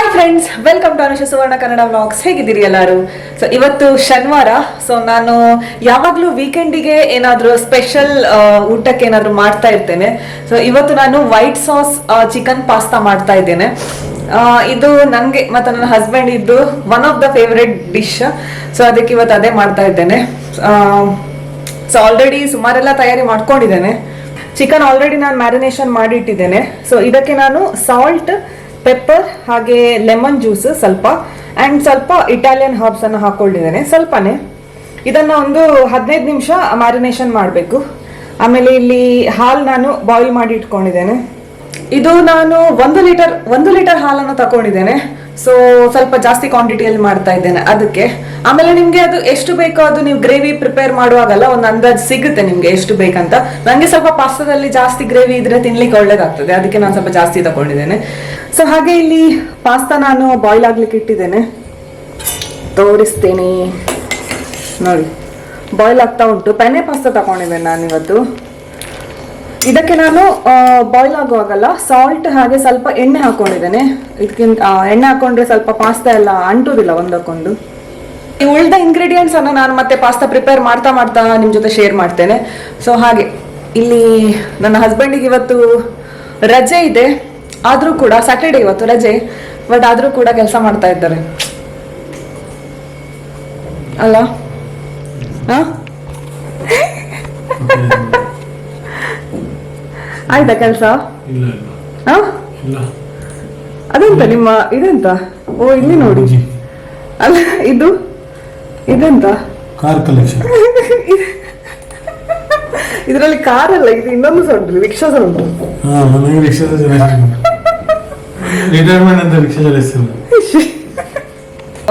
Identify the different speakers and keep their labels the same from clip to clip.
Speaker 1: Hi friends, welcome to Anusha Suvarna Kannada vlogs. ಹೇಗಿದ್ದೀರಿ ಎಲ್ಲರೂ? So ಇವತ್ತು ಶನಿವಾರ. ಸೊ ನಾನು ಯಾವಾಗಲೂ ವೀಕೆಂಡಿಗೆ ಏನಾದರೂ ಸ್ಪೆಷಲ್ ಊಟಕ್ಕೆ ಏನಾದರೂ ಮಾಡ್ತಾ ಇರ್ತೇನೆ. ಸೊ ಇವತ್ತು ನಾನು ವೈಟ್ ಸಾಸ್ ಚಿಕನ್ ಪಾಸ್ತಾ ಮಾಡ್ತಾ ಇದ್ದೇನೆ. ಇದು ನನಗೆ ಮತ್ತು ನನ್ನ ಹಸ್ಬೆಂಡ್ ಇದ್ದು one of the favourite dish. So ಅದಕ್ಕೆ ಇವತ್ತು ಅದೇ ಮಾಡ್ತಾ ಇದ್ದೇನೆ. ಸೊ ಆಲ್ರೆಡಿ ಸುಮಾರೆಲ್ಲ ತಯಾರಿ ಮಾಡ್ಕೊಂಡಿದ್ದೇನೆ. ಚಿಕನ್ ಆಲ್ರೆಡಿ ನಾನು ಮ್ಯಾರಿನೇಷನ್ ಮಾಡಿ ಇಟ್ಟಿದ್ದೇನೆ. ಸೊ ಇದಕ್ಕೆ ನಾನು ಸಾಲ್ಟ್, ಪೆಪ್ಪರ್ ಹಾಗೆ ಲೆಮನ್ ಜ್ಯೂಸ್ ಸ್ವಲ್ಪ ಆ್ಯಂಡ್ ಸ್ವಲ್ಪ ಇಟಾಲಿಯನ್ ಹರ್ಬ್ಸ್ ಅನ್ನು ಹಾಕೊಂಡಿದ್ದೇನೆ. ಸ್ವಲ್ಪನೇ ಇದನ್ನ ಒಂದು 15 ನಿಮಿಷ ಮ್ಯಾರಿನೇಷನ್ ಮಾಡಬೇಕು. ಆಮೇಲೆ ಇಲ್ಲಿ ಹಾಲು ನಾನು ಬಾಯ್ಲ್ ಮಾಡಿ ಇಟ್ಕೊಂಡಿದ್ದೇನೆ. ಇದು ನಾನು 1 ಲೀಟರ್ ಹಾಲನ್ನು ತಗೊಂಡಿದ್ದೇನೆ. ಸೊ ಸ್ವಲ್ಪ ಜಾಸ್ತಿ ಕ್ವಾಂಟಿಟಿಯಲ್ಲಿ ಮಾಡ್ತಾ ಇದ್ದೇನೆ ಅದಕ್ಕೆ. ಆಮೇಲೆ ನಿಮ್ಗೆ ಅದು ಎಷ್ಟು ಬೇಕೋ ಅದು ನೀವು ಗ್ರೇವಿ ಪ್ರಿಪೇರ್ ಮಾಡುವಾಗಲ್ಲ ಒಂದು ಅಂದಾಜು ಸಿಗುತ್ತೆ ನಿಮ್ಗೆ ಎಷ್ಟು ಬೇಕಂತ. ನನಗೆ ಸ್ವಲ್ಪ ಪಾಸ್ತಾದಲ್ಲಿ ಜಾಸ್ತಿ ಗ್ರೇವಿ ಇದ್ರೆ ತಿನ್ಲಿಕ್ಕೆ ಒಳ್ಳೇದಾಗ್ತದೆ, ಅದಕ್ಕೆ ನಾನು ಸ್ವಲ್ಪ ಜಾಸ್ತಿ ತಗೊಂಡಿದ್ದೇನೆ. ಸೊ ಹಾಗೆ ಇಲ್ಲಿ ಪಾಸ್ತಾ ನಾನು ಬಾಯ್ಲ್ ಆಗ್ಲಿಕ್ಕೆ ಇಟ್ಟಿದ್ದೇನೆ, ತೋರಿಸ್ತೇನೆ ನೋಡಿ. ಬಾಯ್ಲ್ ಆಗ್ತಾ ಉಂಟು. ಪೆನೆ ಪಾಸ್ತಾ ತಗೊಂಡಿದ್ದೇನೆ ನಾನು ಇವತ್ತು. ಇದಕ್ಕೆ ನಾನು ಬಾಯ್ಲ್ ಆಗುವಾಗಲ್ಲ ಸಾಲ್ಟ್ ಹಾಗೆ ಸ್ವಲ್ಪ ಎಣ್ಣೆ ಹಾಕೊಂಡಿದ್ದೇನೆ. ಇದಕ್ಕಿಂತ ಎಣ್ಣೆ ಹಾಕೊಂಡ್ರೆ ಸ್ವಲ್ಪ ಪಾಸ್ತಾ ಎಲ್ಲ ಅಂಟುದಿಲ್ಲ ಒಂದಕ್ಕೊಂದು. ಈ ಉಳಿದ ಇಂಗ್ರೀಡಿಯೆಂಟ್ಸ್ ಅನ್ನು ನಾನು ಮತ್ತೆ ಪಾಸ್ತಾ ಪ್ರಿಪೇರ್ ಮಾಡ್ತಾ ನಿಮ್ ಜೊತೆ ಶೇರ್ ಮಾಡ್ತೇನೆ. ಸೊ ಹಾಗೆ ಇಲ್ಲಿ ನನ್ನ ಹಸ್ಬೆಂಡಿಗೆ ಇವತ್ತು ರಜೆ ಇದೆ, ಆದ್ರೂ ಕೂಡ ಸ್ಯಾಟರ್ಡೇ ಇವತ್ತು ರಜೆ, ಬಟ್ ಆದ್ರೂ ಕೂಡ ಕೆಲಸ ಮಾಡ್ತಾ ಇದ್ದಾರೆ ಅಲ್ಲ. ಆಯ್ತಾ ಕೆಲಸ? ಅದೆಂತ ನಿಮ್ಮ ಇದೆಂತ? ಓ ಇಲ್ಲಿ ನೋಡಿ, ಅಲ್ಲ ಇದು ಇದೆಂತ?
Speaker 2: Car collection.
Speaker 1: ಇದರಲ್ಲಿ ಕಾರ್ ಅಲ್ಲ, ಇದು ಇನ್ನೊಂದು ಸಹ ಉಂಟು, ರಿಕ್ಷಾ ಸಹ ಉಂಟು.
Speaker 2: ರಿಟೈರ್ಮೆಂಟ್ ಅಂತ ರಿಕ್ಷಾ ಚಲಿಸ್ತಾರೆ.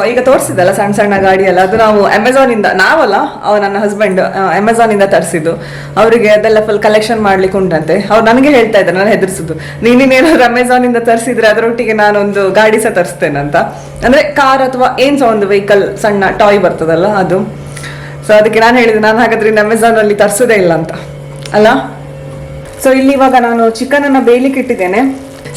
Speaker 1: ಈಗ ತೋರಿಸಿದಲ್ಲ ಸಣ್ಣ ಸಣ್ಣ ಗಾಡಿ ಎಲ್ಲ, ಅದು ನಾವು ಅಮೆಝಾನ್ ಇಂದ, ನಾವಲ್ಲ ನನ್ನ ಹಸ್ಬೆಂಡ್ ಅಮೆಝಾನ್ ಇಂದ ತರಿಸಿದ್ದು. ಅವರಿಗೆ ಅದೆಲ್ಲ ಫುಲ್ ಕಲೆಕ್ಷನ್ ಮಾಡ್ಲಿಕ್ಕೆ ಉಂಟಂತೆ. ಅವ್ರು ನನಗೆ ಹೇಳ್ತಾ ಇದ್ದಾರೆ, ನಾನು ಹೆದರ್ಸುದು, ನೀನೇನಾದ್ರು ಅಮೆಝಾನ್ ಇಂದ ತರಿಸಿದ್ರೆ ಅದರೊಟ್ಟಿಗೆ ನಾನೊಂದು ಗಾಡಿ ಸಹ ತರಿಸ್ತೇನೆ ಅಂತ. ಅಂದ್ರೆ ಕಾರ್ ಅಥವಾ ಏನ್ ಸಹ ಒಂದು ವೆಹಿಕಲ್ ಸಣ್ಣ ಟಾಯ್ ಬರ್ತದಲ್ಲ ಅದು. ಸೊ ಅದಕ್ಕೆ ನಾನು ಹೇಳಿದೆ, ನಾನು ಹಾಗಾದ್ರೆ ಅಮೆಝಾನ್ ಅಲ್ಲಿ ತರಿಸೋದೇ ಇಲ್ಲ ಅಂತ ಅಲ್ಲ. ಸೊ ಇಲ್ಲಿ ಇವಾಗ ನಾನು ಚಿಕನ್ ಅನ್ನ ಬೇಯಲಿಕ್ಕೆ ಇಟ್ಟಿದ್ದೇನೆ.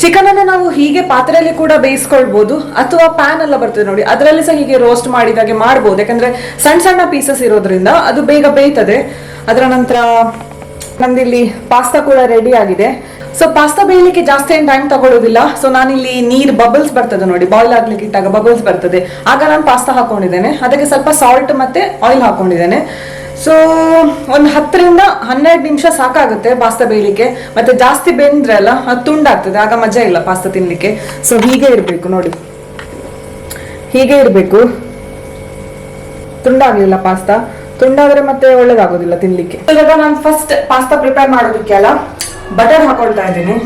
Speaker 1: ಚಿಕನ್ ಅನ್ನ ನಾವು ಹೀಗೆ ಪಾತ್ರೆಯಲ್ಲಿ ಕೂಡ ಬೇಯಿಸ್ಕೊಳ್ಬಹುದು, ಅಥವಾ ಪ್ಯಾನ್ ಎಲ್ಲ ಬರ್ತದೆ ನೋಡಿ, ಅದರಲ್ಲಿ ಸಹ ಹೀಗೆ ರೋಸ್ಟ್ ಮಾಡಿದಾಗೆ ಮಾಡ್ಬೋದು. ಯಾಕಂದ್ರೆ ಸಣ್ಣ ಸಣ್ಣ ಪೀಸಸ್ ಇರೋದ್ರಿಂದ ಅದು ಬೇಗ ಬೇಯ್ತದೆ. ಅದರ ನಂತರ ನಮ್ದಿಲ್ಲಿ ಪಾಸ್ತಾ ಕೂಡ ರೆಡಿ ಆಗಿದೆ. ಸೊ ಪಾಸ್ತಾ ಬೇಯಲಿಕ್ಕೆ ಜಾಸ್ತಿ ಏನು ಟೈಮ್ ತಗೊಳ್ಳೋದಿಲ್ಲ. ಸೊ ನಾನಿಲ್ಲಿ ನೀರು ಬಬಲ್ಸ್ ಬರ್ತದೆ ನೋಡಿ, ಬಾಯ್ಲ್ ಆಗ್ಲಿಕ್ಕೆ ಇಟ್ಟಾಗ ಬಬಲ್ಸ್ ಬರ್ತದೆ, ಆಗ ನಾನು ಪಾಸ್ತಾ ಹಾಕೊಂಡಿದ್ದೇನೆ. ಅದಕ್ಕೆ ಸ್ವಲ್ಪ ಸಾಲ್ಟ್ ಮತ್ತೆ ಆಯಿಲ್ ಹಾಕೊಂಡಿದ್ದೇನೆ. ಸೊ ಒಂದು 10ರಿಂದ 12 ನಿಮಿಷ ಸಾಕಾಗುತ್ತೆ ಪಾಸ್ತಾ ಬೇಯಲಿಕ್ಕೆ. ಮತ್ತೆ ಜಾಸ್ತಿ ಬೆಂದ್ರೆ ಅಲ್ಲ ಅದು ತುಂಡಾಗ್ತದೆ, ಆಗ ಮಜಾ ಇಲ್ಲ ಪಾಸ್ತಾ ತಿನ್ಲಿಕ್ಕೆ. ಸೊ ಹೀಗೆ ಇರ್ಬೇಕು ನೋಡಿ, ಹೀಗೆ ಇರ್ಬೇಕು. ತುಂಡಾಗ್ಲಿಲ್ಲ ಪಾಸ್ತಾ, ತುಂಡಾದ್ರೆ ಮತ್ತೆ ಒಳ್ಳೇದಾಗೋದಿಲ್ಲ ತಿನ್ಲಿಕ್ಕೆ. ಇವಾಗ ನಾನು ಫಸ್ಟ್ ಪಾಸ್ತಾ ಪ್ರಿಪೇರ್ ಮಾಡೋದಕ್ಕೆ ಅಲ್ಲ ಬಟರ್ ಹಾಕೊಳ್ತಾ ಇದ್ದೀನಿ.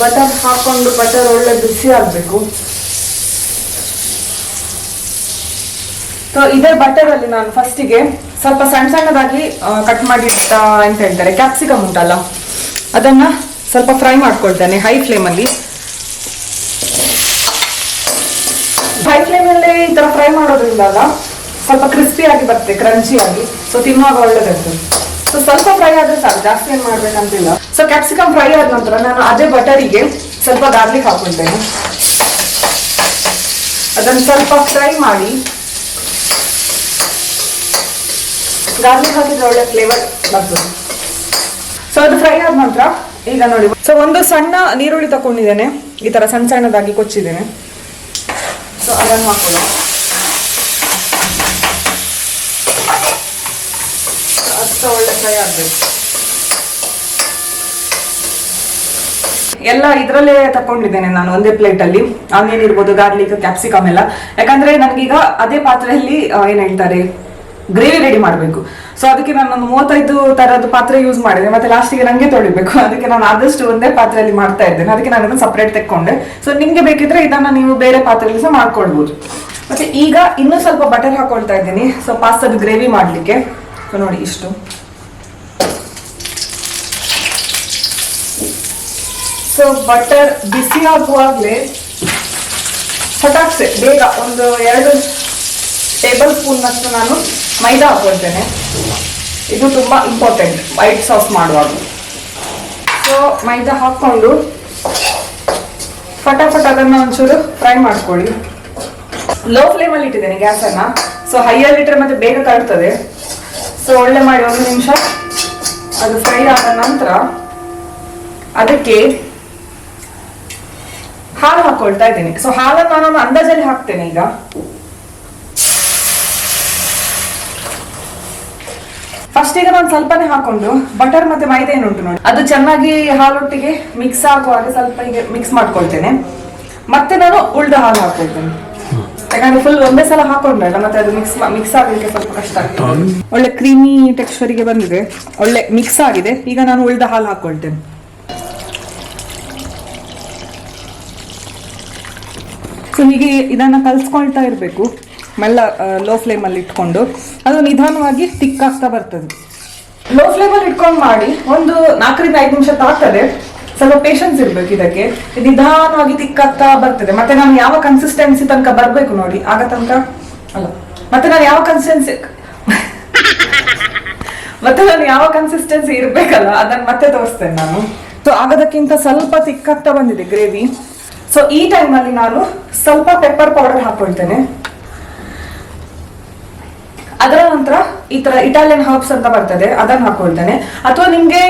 Speaker 1: ಬಟರ್ ಹಾಕೊಂಡು ಬಟರ್ ಒಳ್ಳೆ ಬಿಸಿ ಆಗ್ಬೇಕು. ಸೊ ಇದೇ ಬಟರ್ ಅಲ್ಲಿ ನಾನು ಫಸ್ಟಿಗೆ ಸ್ವಲ್ಪ ಸಣ್ಣ ಸಣ್ಣದಾಗಿ ಕಟ್ ಮಾಡಿ ಎಂತ ಹೇಳ್ತಾರೆ ಕ್ಯಾಪ್ಸಿಕಮ್ ಉಂಟಲ್ಲ, ಅದನ್ನ ಸ್ವಲ್ಪ ಫ್ರೈ ಮಾಡ್ಕೊಳ್ತೇನೆ ಹೈ ಫ್ಲೇಮಲ್ಲಿ. ಹೈ ಫ್ಲೇಮಲ್ಲಿ ಈ ತರ ಫ್ರೈ ಮಾಡೋದ್ರಿಂದ ಸ್ವಲ್ಪ ಕ್ರಿಸ್ಪಿ ಆಗಿ ಬರ್ತದೆ, ಕ್ರಂಚಿ ಆಗಿ. ಸೊ ತಿನ್ನುವಾಗ ಒಳ್ಳೇದಾಗ್ತದೆ. ಸೊ ಸ್ವಲ್ಪ ಫ್ರೈ ಆದ್ರೆ ಸಾಕು, ಜಾಸ್ತಿ ಏನ್ ಮಾಡ್ಬೇಕಂತಿಲ್ಲ. ಸೊ ಕ್ಯಾಪ್ಸಿಕಮ್ ಫ್ರೈ ಆದ ನಂತರ ನಾನು ಅದೇ ಬಟರಿಗೆ ಸ್ವಲ್ಪ ಗಾರ್ಲಿಕ್ ಹಾಕೊಳ್ತೇನೆ. ಅದನ್ನ ಸ್ವಲ್ಪ ಫ್ರೈ ಮಾಡಿ, ಗಾರ್ಲಿಕ್ ಹಾಕಿದ್ರೆ ಒಳ್ಳೆ ಫ್ಲೇವರ್ ಬರ್ತದೆ. ಸೊ ಅದು ಫ್ರೈ ಆದ ನಂತರ ಈಗ ನೋಡಿ, ಸೊ ಒಂದು ಸಣ್ಣ ನೀರುಳ್ಳಿ ತಗೊಂಡಿದ್ದೇನೆ, ಈ ತರ ಸಣ್ಣ ಸಣ್ಣದಾಗಿ ಕೊಚ್ಚಿದ್ದೇನೆ. ಸೊ ಅದನ್ನು ಹಾಕೋಣ. ಅಷ್ಟು ಒಳ್ಳೆ ಫ್ರೈ ಆಗ್ಬೇಕು. ಎಲ್ಲ ಇದ್ರಲ್ಲೇ ತಕೊಂಡಿದ್ದೇನೆ ನಾನು ಒಂದೇ ಪ್ಲೇಟ್ ಅಲ್ಲಿ. ಆನಿಯನ್ ಇರ್ಬೋದು, ಗಾರ್ಲಿಕ್, ಕ್ಯಾಪ್ಸಿಕಮ್ ಎಲ್ಲ. ಯಾಕಂದ್ರೆ ನನಗೀಗ ಅದೇ ಪಾತ್ರೆಯಲ್ಲಿ ಏನ್ ಹೇಳ್ತಾರೆ ಗ್ರೇವಿ ರೆಡಿ ಮಾಡಬೇಕು. ಸೊ ಅದಕ್ಕೆ ನಾನು ಒಂದು 35 ತರದ್ದು ಪಾತ್ರೆ ಯೂಸ್ ಮಾಡಿದೆ, ಮತ್ತೆ ಲಾಸ್ಟಿಗೆ ನಂಗೆ ತೊಳಿಬೇಕು. ಅದಕ್ಕೆ ನಾನು ಆದಷ್ಟು ಒಂದೇ ಪಾತ್ರೆಯಲ್ಲಿ ಮಾಡ್ತಾ ಇದ್ದೇನೆ. ಅದಕ್ಕೆ ನಾನು ಅದನ್ನು ಸಪ್ರೇಟ್ ತೆಕ್ಕೊಂಡೆ. ಸೊ ನಿಮ್ಗೆ ಬೇಕಿದ್ರೆ ಇದನ್ನ ನೀವು ಬೇರೆ ಪಾತ್ರೆಯಲ್ಲಿ ಸಹ ಮಾಡ್ಕೊಳ್ಬಹುದು. ಮತ್ತೆ ಈಗ ಇನ್ನೂ ಸ್ವಲ್ಪ ಬಟರ್ ಹಾಕೊಳ್ತಾ ಇದ್ದೀನಿ, ಸೊ ಪಾಸ್ತಾದ ಗ್ರೇವಿ ಮಾಡ್ಲಿಕ್ಕೆ. ಸೊ ನೋಡಿ ಇಷ್ಟು. ಸೊ ಬಟರ್ ಬಿಸಿ ಆಗುವಾಗಲೇ ಪಟಾಕ್ಸೆ ಬೇಗ ಒಂದು 2 ಟೇಬಲ್ ಸ್ಪೂನ್ ಅಷ್ಟು ನಾನು ಮೈದಾ ಹಾಕೊಳ್ತೇನೆ. ಇದು ತುಂಬಾ ಇಂಪಾರ್ಟೆಂಟ್ ವೈಟ್ ಸಾಸ್ ಮಾಡುವಾಗ. ಸೊ ಮೈದಾ ಹಾಕೊಂಡು ಫಟಾಫಟ್ ಅದನ್ನ ಒಂಚೂರು ಫ್ರೈ ಮಾಡ್ಕೊಳ್ಳಿ. ಲೋ ಫ್ಲೇಮಲ್ಲಿ ಇಟ್ಟಿದ್ದೇನೆ ಗ್ಯಾಸನ್ನ. ಸೊ ಹೈಯಲ್ಲಿ ಇಟ್ಟರೆ ಮತ್ತೆ ಬೇಗ ಕಳ್ತದೆ. ಸೊ ಒಳ್ಳೆ ಮಾಡಿ 1 ನಿಮಿಷ ಅದು ಫ್ರೈ ಆದ ನಂತರ ಅದಕ್ಕೆ ಹಾಲು ಹಾಕೊಳ್ತಾ ಇದ್ದೀನಿ. ಸೊ ಹಾಲನ್ನು ನಾನು ಅಂದಾಜಲ್ಲಿ ಹಾಕ್ತೇನೆ. ಈಗ ಫಸ್ಟ್ ಈಗ ನಾನು ಸ್ವಲ್ಪನೇ ಹಾಕೊಂಡು ಬಟರ್ ಮತ್ತೆ ಮೈದಾ ಏನುಂಟು ನೋಡಿ ಅದು ಚೆನ್ನಾಗಿ ಹಾಲೊಟ್ಟಿಗೆ ಮಿಕ್ಸ್ ಆಗುವಾಗ ಸ್ವಲ್ಪ ಹೀಗೆ ಮಿಕ್ಸ್ ಮಾಡ್ಕೊಳ್ತೇನೆ. ಮತ್ತೆ ನಾನು ಉಳ್ದ ಹಾಲು ಹಾಕೊಳ್ತೇನೆ. ಯಾಕಂದ್ರೆ ಫುಲ್ ಒಂದೇ ಸಲ ಹಾಕೊಂಡ್ರಲ್ಲ ಮತ್ತೆ ಅದು ಮಿಕ್ಸ್ ಆಗಲಿಕ್ಕೆ ಸ್ವಲ್ಪ ಕಷ್ಟ ಆಗ್ತದೆ. ಒಳ್ಳೆ ಕ್ರೀಮಿ ಟೆಕ್ಸ್ಚರಿಗೆ ಬಂದಿದೆ, ಒಳ್ಳೆ ಮಿಕ್ಸ್ ಆಗಿದೆ. ಈಗ ನಾನು ಉಳ್ದ ಹಾಲು ಹಾಕೊಳ್ತೇನೆ. ಸೊ ಹೀಗೆ ಇದನ್ನ ಕಲ್ಸ್ಕೊಳ್ತಾ ಇರಬೇಕು ಮೆಲ್ಲ, ಲೋ ಫ್ಲೇಮಲ್ಲಿ ಇಟ್ಕೊಂಡು. ಅದು ನಿಧಾನವಾಗಿ ತಿಕ್ಕಾಗ್ತಾ ಬರ್ತದೆ. ಲೋ ಫ್ಲೇಮಲ್ಲಿ ಇಟ್ಕೊಂಡು ಮಾಡಿ ಒಂದು 4-5 ನಿಮಿಷ ತಾಗ್ತದೆ. ಸ್ವಲ್ಪ ಪೇಷನ್ಸ್ ಇರ್ಬೇಕು ಇದಕ್ಕೆ. ನಿಧಾನವಾಗಿ ತಿಕ್ಕಾಗ್ತಾ ಬರ್ತದೆ. ಮತ್ತೆ ನಾನು ಯಾವ ಕನ್ಸಿಸ್ಟೆನ್ಸಿ ತನಕ ಬರ್ಬೇಕು ನೋಡಿ, ಆಗ ತನಕ ಅಲ್ಲ ಮತ್ತೆ ನಾನು ಯಾವ ಕನ್ಸಿಸ್ಟೆನ್ಸಿ ಇರ್ಬೇಕಲ್ಲ ಅದನ್ನ ಮತ್ತೆ ತೋರಿಸ್ತೇನೆ ನಾನು. ಸೊ ಆಗದಕ್ಕಿಂತ ಸ್ವಲ್ಪ ತಿಕ್ಕಾಗ್ತಾ ಬಂದಿದೆ ಗ್ರೇವಿ. ಸೊ ಈ ಟೈಮಲ್ಲಿ ನಾನು ಸ್ವಲ್ಪ ಪೆಪ್ಪರ್ ಪೌಡರ್ ಹಾಕೊಳ್ತೇನೆ. ಅದರ ನಂತರ ಈ ತರ ಇಟಾಲಿಯನ್ ಹರ್ಬ್ಸ್ ಅಂತ ಬರ್ತದೆ ಅದನ್ನ ಹಾಕೊಳ್ತೇನೆ. ಅಥವಾ ನಿಮ್ಗೆ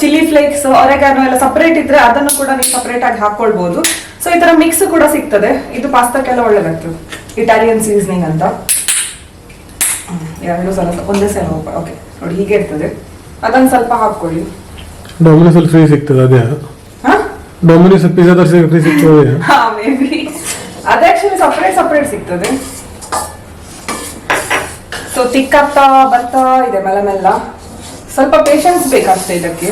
Speaker 1: ಚಿಲ್ಲಿ ಫ್ಲೇಕ್ಸ್ ಒರೆಗಾನೋ ಎಲ್ಲ ಸಪರೇಟ್ ಇದ್ರೆ ಅದನ್ನು ಕೂಡ ನೀವು ಸಪರೇಟ್ ಆಗಿ ಹಾಕೊಳ್ಬಹುದು. ಸೊ ಈ ತರ ಮಿಕ್ಸ್ ಕೂಡ ಸಿಗ್ತದೆ. ಇದು ಪಾಸ್ತಾಕ್ಕೆಲ್ಲ ಒಳ್ಳೆದಾಗ್ತದೆ, ಇಟಾಲಿಯನ್ ಸೀಸನಿಂಗ್ ಅಂತ. ಎರಡು ಸಲ ಒಂದೇ ಸಲ ಓಕೆ ನೋಡಿ ಹೀಗೆ ಇರ್ತದೆ. ಅದನ್ನ ಸ್ವಲ್ಪ ಹಾಕೊಳ್ಳಿ.
Speaker 2: ಡೊಮಿನೋಸ್ ಫ್ರೀ ಸಿಗ್ತದೆ ಅದೇ? ಡೊಮಿನೋಸ್ ಪಿಜ್ಜಾ ಫ್ರೀ ಸಿಗ್ತದೆ?
Speaker 1: ಹಾ ಮೇ ಬಿ ಅದೇ ಆಕ್ಚುಲಿ ಸಪರೇಟ್ ಸಿಗ್ತದೆ. ಸೊ ತಿಕ್ಕಾಗ್ತಾ ಬರ್ತಾ ಇದೆ ಮೆಲ್ಲ ಮೆಲ್ಲ. ಸ್ವಲ್ಪ ಪೇಷನ್ಸ್ ಬೇಕಷ್ಟೇ ಇದಕ್ಕೆ.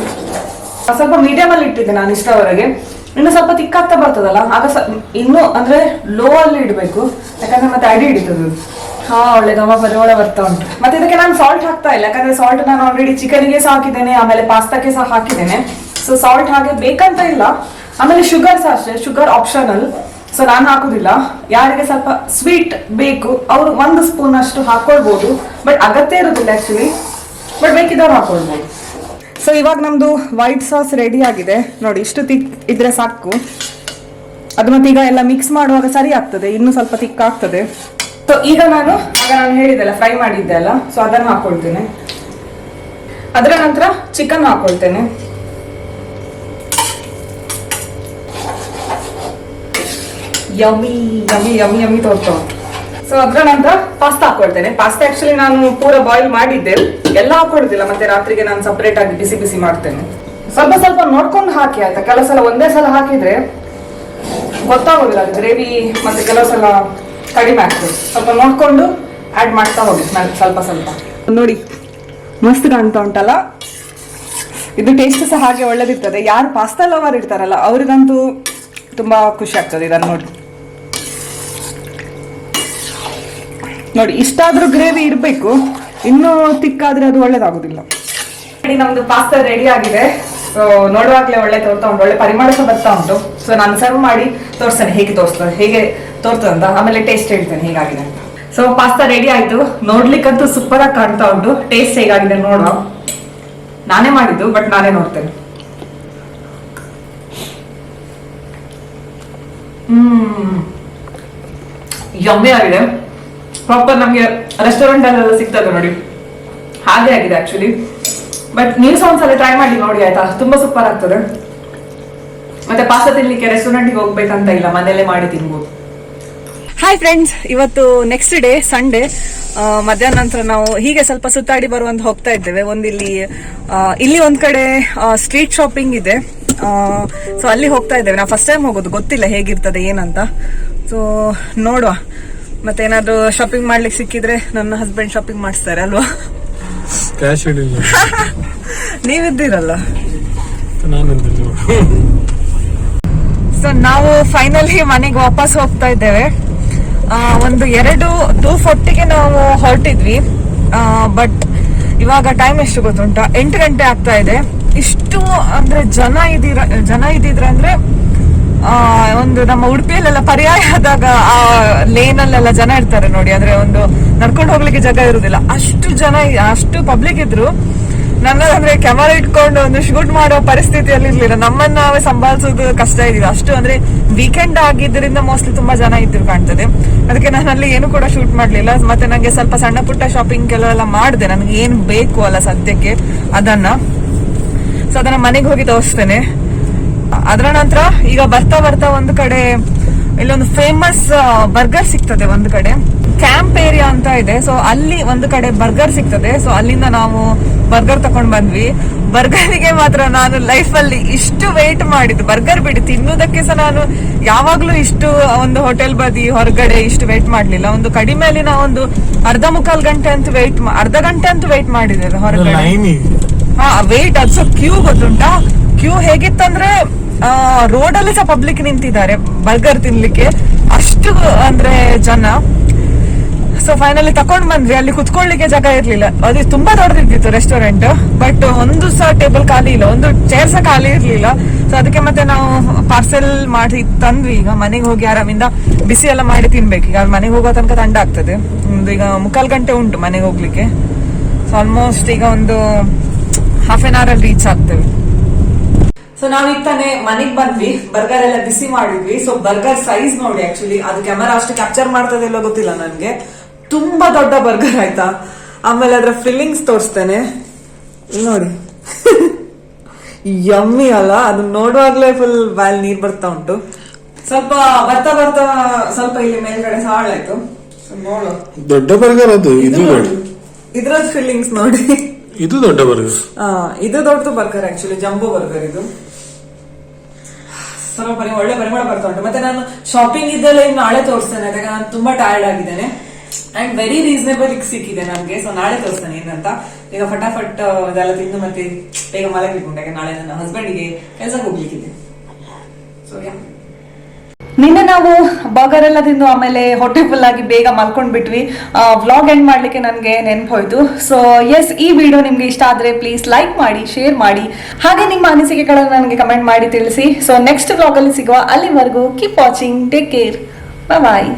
Speaker 1: ಸ್ವಲ್ಪ ಮೀಡಿಯಂ ಅಲ್ಲಿ ಇಟ್ಟಿದ್ದೆ ನಾನು ಇಷ್ಟವರೆಗೆ. ಇನ್ನು ಸ್ವಲ್ಪ ತಿಕ್ಕಾಗ್ತಾ ಬರ್ತದಲ್ಲ ಆಗ ಇನ್ನು ಅಂದ್ರೆ ಲೋ ಅಲ್ಲಿ ಇಡಬೇಕು, ಯಾಕಂದ್ರೆ ಮತ್ತೆ ಅಡಿ ಹಿಡಿತದೆ. ಹಾ ಒಳ್ಳೆ ಘಮ ಪರಿಮಳ ಬರ್ತಾ ಉಂಟು. ಮತ್ತೆ ಇದಕ್ಕೆ ನಾನು ಸಾಲ್ಟ್ ಹಾಕ್ತಾ ಇಲ್ಲ, ಯಾಕಂದ್ರೆ ಸಾಲ್ಟ್ ನಾನು ಆಲ್ರೆಡಿ ಚಿಕನ್ಗೆ ಸಹ ಹಾಕಿದ್ದೇನೆ, ಆಮೇಲೆ ಪಾಸ್ತಾಕ್ಕೆ ಸಹ ಹಾಕಿದ್ದೇನೆ. ಸೊ ಸಾಲ್ಟ್ ಹಾಗೆ ಬೇಕಂತ ಇಲ್ಲ. ಆಮೇಲೆ ಶುಗರ್ ಸಹ ಅಷ್ಟೇ, ಶುಗರ್ ಆಪ್ಷನಲ್. ಸೊ ನಾನು ಹಾಕುದಿಲ್ಲ. ಯಾರಿಗೆ ಸ್ವಲ್ಪ ಸ್ವೀಟ್ ಬೇಕು ಅವರು 1 ಸ್ಪೂನ್ ಅಷ್ಟು ಹಾಕೊಳ್ಬಹುದು, ಬಟ್ ಅಗತ್ಯ ಇರುದಿಲ್ಲ ಆಕ್ಚುಲಿ, ಬಟ್ ಬೇಕಿದ್ದವ್ರು ಹಾಕೊಳ್ಬಹುದು. ಸೊ ಇವಾಗ ನಮ್ದು ವೈಟ್ ಸಾಸ್ ರೆಡಿ ಆಗಿದೆ ನೋಡಿ. ಇಷ್ಟು ತಿಕ್ ಇದ್ರೆ ಸಾಕು. ಅದು ಮತ್ತೆ ಈಗ ಎಲ್ಲ ಮಿಕ್ಸ್ ಮಾಡುವಾಗ ಸರಿ ಆಗ್ತದೆ, ಇನ್ನು ಸ್ವಲ್ಪ ತಿಕ್ಕ ಆಗ್ತದೆ. ಸೊ ಈಗ ನಾನು ಹೇಳಿದ್ದೆಲ್ಲ ಫ್ರೈ ಮಾಡಿದ್ದೆ ಅಲ್ಲ, ಸೊ ಅದನ್ನು ಹಾಕೊಳ್ತೇನೆ. ಅದರ ನಂತರ ಚಿಕನ್ ಹಾಕೊಳ್ತೇನೆ. ಯಮ್ಮಿ ಯಮ್ಮಿ ಯಮ್ಮಿ ಯಮ್ಮಿ ತೋರ್ತಾ ಉಂಟು. ಸೊ ಅದರ ನಂತರ ಪಾಸ್ತಾ ಹಾಕೊಳ್ತೇನೆ. ಪಾಸ್ತಾ ಆಕ್ಚುಲಿ ನಾನು ಪೂರ ಬಾಯ್ಲ್ ಮಾಡಿದ್ದೆ, ಎಲ್ಲ ಹಾಕೊಳ್ತಿಲ್ಲ. ಮತ್ತೆ ರಾತ್ರಿಗೆ ನಾನು ಸಪರೇಟ್ ಆಗಿ ಬಿಸಿ ಬಿಸಿ ಮಾಡ್ತೇನೆ. ಸ್ವಲ್ಪ ಸ್ವಲ್ಪ ನೋಡ್ಕೊಂಡು ಹಾಕಿ ಆಯ್ತಾ. ಕೆಲವು ಸಲ ಒಂದೇ ಸಲ ಹಾಕಿದ್ರೆ ಗೊತ್ತಾಗೋದಿಲ್ಲ ಅದು ಗ್ರೇವಿ, ಮತ್ತೆ ಕೆಲವು ಸಲ ಕಡಿಮೆ ಆಗ್ತದೆ. ಸ್ವಲ್ಪ ನೋಡ್ಕೊಂಡು ಆಡ್ ಮಾಡ್ತಾ ಹೋಗಿ ಸ್ವಲ್ಪ ಸ್ವಲ್ಪ. ನೋಡಿ ಮಸ್ತ್ ಕಾಣ್ತಾ ಉಂಟಲ್ಲ. ಇದು ಟೇಸ್ಟ್ ಸಹ ಹಾಗೆ ಒಳ್ಳೆದಿರ್ತದೆ. ಯಾರು ಪಾಸ್ತಾ ಲವರ್ ಇರ್ತಾರಲ್ಲ ಅವ್ರಿಗಂತೂ ತುಂಬಾ ಖುಷಿ ಆಗ್ತದೆ ಇದನ್ನು ನೋಡಿ. ನೋಡಿ ಇಷ್ಟಾದ್ರೂ ಗ್ರೇವಿ ಇರಬೇಕು, ಇನ್ನೂ ತಿಕ್ಕಾದ್ರೆ ಅದು ಒಳ್ಳೇದಾಗುದಿಲ್ಲ. ನಮ್ದು ಪಾಸ್ತಾ ರೆಡಿ ಆಗಿದೆ. ಸೊ ನೋಡುವಾಗ್ಲೇ ಒಳ್ಳೆ ತೋರ್ತಾ ಉಂಟು, ಒಳ್ಳೆ ಪರಿಮಳ ಸಹ ಬರ್ತಾ ಉಂಟು. ಸೊ ನಾನು ಸರ್ವ್ ಮಾಡಿ ತೋರಿಸ್ತೇನೆ ಹೇಗೆ ತೋರ್ತದೆ ಅಂತ, ಆಮೇಲೆ ಟೇಸ್ಟ್ ಹೇಳ್ತೇನೆ ಹೇಗಾಗಿದೆ ಅಂತ. ಸೊ ಪಾಸ್ತಾ ರೆಡಿ ಆಯ್ತು. ನೋಡ್ಲಿಕ್ಕಂತೂ ಸೂಪರ್ ಆಗಿ ಕಾಣ್ತಾ ಉಂಟು. ಟೇಸ್ಟ್ ಹೇಗಾಗಿದೆ ನೋಡುವ. ನಾನೇ ಮಾಡಿದ್ದು, ಬಟ್ ನಾನೇ ನೋಡ್ತೇನೆ. ಯಮ್ಮಿ ಆಗಿದೆ. ಪ್ರಾಪರ್ ನಮ್ಗೆ ರೆಸ್ಟೋರೆಂಟ್ ಅಲ್ಲೆಲ್ಲ ಸಿಗ್ತದೆ ನೋಡಿ ಹಾಗೆ ಆಗಿದೆ ಆಕ್ಚುಲಿ. ಬಟ್ ನೀವು ಸಹ ಒಂದ್ಸಲ ಟ್ರೈ ಮಾಡಿ ನೋಡಿ ಆಯ್ತಾ, ತುಂಬಾ ಸೂಪರ್ ಆಗ್ತದೆ. ಮತ್ತೆ ಪಾಸ್ತಾ ತಿನ್ಲಿಕ್ಕೆ ರೆಸ್ಟೋರೆಂಟ್ಗೆ ಹೋಗ್ಬೇಕಂತ ಇಲ್ಲ, ಮನೆಯಲ್ಲೇ ಮಾಡಿ ತಿನ್ಬೋದು. ಹಾಯ್ ಫ್ರೆಂಡ್ಸ್, ಇವತ್ತು ನೆಕ್ಸ್ಟ್ ಡೇ ಸಂಡೇ. ಮಧ್ಯಾಹ್ನ ನಂತರ ನಾವು ಹೀಗೆ ಸ್ವಲ್ಪ ಸುತ್ತಾಡಿ ಬರುವಂತ ಹೋಗ್ತಾ ಇದ್ದೇವೆ. ಇಲ್ಲಿ ಒಂದ್ ಕಡೆ ಸ್ಟ್ರೀಟ್ ಶಾಪಿಂಗ್ ಇದೆ. ಸೊ ಅಲ್ಲಿ ಹೋಗ್ತಾ ಇದ್ದೇವೆ. ನಾವು ಫಸ್ಟ್ ಟೈಮ್ ಹೋಗೋದು, ಗೊತ್ತಿಲ್ಲ ಹೇಗಿರ್ತದೆ ಏನಂತ. ಸೊ ನೋಡುವ. ಮತ್ತೆ ಏನಾದ್ರು ಶಾಪಿಂಗ್ ಮಾಡ್ಲಿಕ್ಕೆ ಸಿಕ್ಕಿದ್ರೆ ನನ್ನ ಹಸ್ಬೆಂಡ್ ಶಾಪಿಂಗ್ ಮಾಡಿಸ್ತಾರೆ ಅಲ್ವಾ. ನೀವಿದ್ದೀರಲ್ಲ. ಸೊ ನಾವು ಫೈನಲಿ ಮನೆಗೆ ವಾಪಸ್ ಹೋಗ್ತಾ ಇದ್ದೇವೆ. ಒಂದು 2:40ಗೆ ನಾವು ಹೊರಟಿದ್ವಿ. ಬಟ್ ಇವಾಗ ಟೈಮ್ ಎಷ್ಟು ಗೊತ್ತುಂಟ, 8 ಗಂಟೆ ಆಗ್ತಾ ಇದೆ. ಇಷ್ಟು ಅಂದ್ರೆ ಜನ ಇದ್ದಿದ್ರೆ ಅಂದ್ರೆ ಒಂದು ನಮ್ಮ ಉಡುಪಿಯಲ್ಲೆಲ್ಲ ಪರ್ಯಾಯ ಆದಾಗ ಆ ಲೇನ್ ಅಲ್ಲೆಲ್ಲ ಜನ ಇರ್ತಾರೆ ನೋಡಿ. ಅಂದ್ರೆ ಒಂದು ನಡ್ಕೊಂಡು ಹೋಗ್ಲಿಕ್ಕೆ ಜಾಗ ಇರುದಿಲ್ಲ, ಅಷ್ಟು ಜನ, ಅಷ್ಟು ಪಬ್ಲಿಕ್ ಇದ್ರು. ನನ್ನದಂದ್ರೆ ಕ್ಯಾಮರಾ ಇಟ್ಕೊಂಡು ಒಂದು ಶೂಟ್ ಮಾಡೋ ಪರಿಸ್ಥಿತಿಯಲ್ಲಿ ಇರ್ಲಿಲ್ಲ. ನಮ್ಮನ್ನ ನಾವೇ ಸಂಭಾಳಿಸೋದು ಕಷ್ಟ ಇದ್ದಿದ್ದು ಅಷ್ಟು. ಅಂದ್ರೆ ವೀಕೆಂಡ್ ಆಗಿದ್ದರಿಂದ ಮೋಸ್ಟ್ಲಿ ತುಂಬಾ ಜನ ಇದ್ರು ಕಾಣ್ತದೆ. ಅದಕ್ಕೆ ನಾನು ಅಲ್ಲಿ ಏನು ಕೂಡ ಶೂಟ್ ಮಾಡ್ಲಿಲ್ಲ. ಮತ್ತೆ ನಂಗೆ ಸ್ವಲ್ಪ ಸಣ್ಣ ಪುಟ್ಟ ಶಾಪಿಂಗ್ ಕೆಲವೆಲ್ಲ ಮಾಡಿದೆ, ನನಗೆ ಏನ್ ಬೇಕು ಅಲ್ಲ ಸದ್ಯಕ್ಕೆ ಅದನ್ನ. ಸೊ ಅದನ್ನ ಮನೆಗೆ ಹೋಗಿ ತೋರಿಸ್ತೇನೆ. ಅದರ ನಂತರ ಈಗ ಬರ್ತಾ ಬರ್ತಾ ಒಂದು ಕಡೆ ಇಲ್ಲೊಂದು ಫೇಮಸ್ ಬರ್ಗರ್ ಸಿಗ್ತದೆ, ಒಂದು ಕಡೆ ಕ್ಯಾಂಪ್ ಏರಿಯಾ ಅಂತ ಇದೆ. ಸೊ ಅಲ್ಲಿ ಒಂದು ಕಡೆ ಬರ್ಗರ್ ಸಿಗ್ತದೆ. ಸೊ ಅಲ್ಲಿಂದ ನಾವು ಬರ್ಗರ್ ತಕೊಂಡ್ ಬಂದ್ವಿ. ಬರ್ಗರಿಗೆ ಮಾತ್ರ ನಾನು ಲೈಫ್ ಅಲ್ಲಿ ಇಷ್ಟು ವೇಟ್ ಮಾಡಿದ್ದು, ಬರ್ಗರ್ ಬಿಡಿ ತಿನ್ನೋದಕ್ಕೆ ಸಹ ನಾನು ಯಾವಾಗ್ಲೂ ಇಷ್ಟು ಒಂದು ಹೋಟೆಲ್ ಬದಿ ಹೊರಗಡೆ ಇಷ್ಟು ವೇಟ್ ಮಾಡ್ಲಿಲ್ಲ. ಒಂದು ಕಡಿಮೆ ಅಲ್ಲಿ ನಾವು ಒಂದು ಅರ್ಧ ಗಂಟೆ ಅಂತೂ ವೇಟ್ ಮಾಡಿದ್ದೇವೆ ಹೊರಗಡೆ. ಹಾ ವೇಟ್ ಅದು. ಸೊ ಕ್ಯೂ ಗೊತ್ತುಂಟಾ, ಕ್ಯೂ ಹೇಗಿತ್ತಂದ್ರೆ ರೋಡ್ ಅಲ್ಲಿ ಸಹ ಪಬ್ಲಿಕ್ ನಿಂತಿದ್ದಾರೆ ಬರ್ಗರ್ ತಿನ್ಲಿಕ್ಕೆ, ಅಷ್ಟು ಅಂದ್ರೆ ಜನ. ಸೊ ಫೈನಲಿ ತಕೊಂಡ್ ಬಂದ್ವಿ. ಅಲ್ಲಿ ಕುತ್ಕೊಳ್ಳಿಕ್ಕೆ ಜಾಗ ಇರ್ಲಿಲ್ಲ, ಅದು ತುಂಬಾ ದೊಡ್ಡದಿತ್ತು ರೆಸ್ಟೋರೆಂಟ್. ಬಟ್ ಒಂದು ಸಹ ಟೇಬಲ್ ಖಾಲಿ ಇಲ್ಲ, ಒಂದು ಚೇರ್ ಸಹ ಖಾಲಿ ಇರ್ಲಿಲ್ಲ. ಸೊ ಅದಕ್ಕೆ ಮತ್ತೆ ನಾವು ಪಾರ್ಸೆಲ್ ಮಾಡಿ ತಂದ್ವಿ. ಈಗ ಮನೆಗೆ ಹೋಗಿ ಆರಾಮಿಂದ ಬಿಸಿ ಎಲ್ಲ ಮಾಡಿ ತಿನ್ಬೇಕು. ಈಗ ಮನೆಗೆ ಹೋಗೋ ತನಕ ತಂಡ ಆಗ್ತದೆ. ಒಂದು ಈಗ 3/4 ಗಂಟೆ ಉಂಟು ಮನೆಗೆ ಹೋಗ್ಲಿಕ್ಕೆ. ಸೊ ಆಲ್ಮೋಸ್ಟ್ ಈಗ ಒಂದು ಹಾಫ್ ಆನ್ ಅವರ್ ಅಲ್ಲಿ ರೀಚ್ ಆಗ್ತೇವೆ. ಸೊ ನಾವೀಗ ತಾನೇ ಮನೆಗ್ ಬಂದ್ವಿ, ಬರ್ಗರ್ ಎಲ್ಲ ಬಿಸಿ ಮಾಡಿದ್ವಿ. ಸೊ ಬರ್ಗರ್ ಸೈಜ್ ನೋಡಿ, ಆಕ್ಚುಲಿ ಅದು ಕ್ಯಾಮರಾ ಅಷ್ಟು ಕ್ಯಾಪ್ಚರ್ ಮಾಡ್ತದೆ ಇಲ್ಲೋ ಗೊತ್ತಿಲ್ಲ ನನ್ಗೆ. ತುಂಬಾ ದೊಡ್ಡ ಬರ್ಗರ್ ಆಯ್ತಾ. ಆಮೇಲೆ ಅದರ ಫಿಲ್ಲಿಂಗ್ಸ್ ತೋರಿಸ್ತೇನೆ ನೋಡಿ. ಯಮ್ಮಿ ಅಲ್ಲ, ಅದನ್ನ ನೋಡುವಾಗ್ಲೇ ಫುಲ್ ಬಾಯಲ್ಲಿ ನೀರ್ ಬರ್ತಾ ಉಂಟು. ಸ್ವಲ್ಪ ಬರ್ತಾ ಬರ್ತಾ ಸ್ವಲ್ಪ ಇಲ್ಲಿ ಮೇಲ್ಗಡೆ ಹಾಳಾಯ್ತು. ನೋಡು,
Speaker 2: ದೊಡ್ಡ ಬರ್ಗರ್ ಅದು.
Speaker 1: ಇದ್ರದ್ದು ಫಿಲ್ಲಿಂಗ್ಸ್ ನೋಡಿ.
Speaker 2: ಇದು ದೊಡ್ಡ ಬರ್ಗರ್.
Speaker 1: ಇದು ದೊಡ್ಡದು ಬರ್ಗರ್, ಆಕ್ಚುಲಿ ಜಂಬೋ ಬರ್ಗರ್ ಇದು. ಸ್ವಲ್ಪ ಒಳ್ಳೆ ಪರಿಮಳ ಬರ್ತಾ ಉಂಟು. ಮತ್ತೆ ನಾನು ಶಾಪಿಂಗ್ ಇದೆಲ್ಲ ಇನ್ನು ನಾಳೆ ತೋರಿಸ್ತೇನೆ, ಯಾಕಂದ್ರೆ ನಾನು ತುಂಬಾ ಟಯರ್ಡ್ ಆಗಿದ್ದೇನೆ. ಅಂಡ್ ವೆರಿ ರೀಸನೇಬಲ್ ಸಿಕ್ಕಿದೆ ನನ್ಗೆ. ಸೊ ನಾಳೆ ತೋರಿಸ್ತೇನೆ ಏನಂತ. ಈಗ ಫಟಾಫಟ್ ಅದೆಲ್ಲ ತಿಂದು ಮತ್ತೆ ಬೇಗ ಮಲಗ್ಲಿಕ್ಕೆ, ಯಾಕಂದ್ರೆ ನಾಳೆ ನನ್ನ ಹಸ್ಬೆಂಡ್ಗೆ ಕೆಲ್ಸಕ್ಕೆ ಹೋಗ್ಲಿಕ್ಕಿದೆ. ಸೊ ನಿನ್ನೆ ನಾವು ಬರ್ಗರ್ ಎಲ್ಲ ತಿಂದು ಆಮೇಲೆ ಹೊಟ್ಟೆ ಫುಲ್ ಆಗಿ ಬೇಗ ಮಲ್ಕೊಂಡ್ ಬಿಟ್ವಿ. ವ್ಲಾಗ್ ಎಂಡ್ ಮಾಡ್ಲಿಕ್ಕೆ ನನಗೆ ನೆನಪು ಹೋಯ್ತು. ಸೊ ಎಸ್, ಈ ವಿಡಿಯೋ ನಿಮ್ಗೆ ಇಷ್ಟ ಆದ್ರೆ ಪ್ಲೀಸ್ ಲೈಕ್ ಮಾಡಿ, ಶೇರ್ ಮಾಡಿ, ಹಾಗೆ ನಿಮ್ಮ ಅನಿಸಿಕೆಗಳನ್ನು ನನಗೆ ಕಮೆಂಟ್ ಮಾಡಿ ತಿಳಿಸಿ. ಸೊ ನೆಕ್ಸ್ಟ್ ವ್ಲಾಗ್ ಅಲ್ಲಿ ಸಿಗುವ. ಅಲ್ಲಿವರೆಗೂ ಕೀಪ್ ವಾಚಿಂಗ್, ಟೇಕ್ ಕೇರ್, ಬಾಯ್.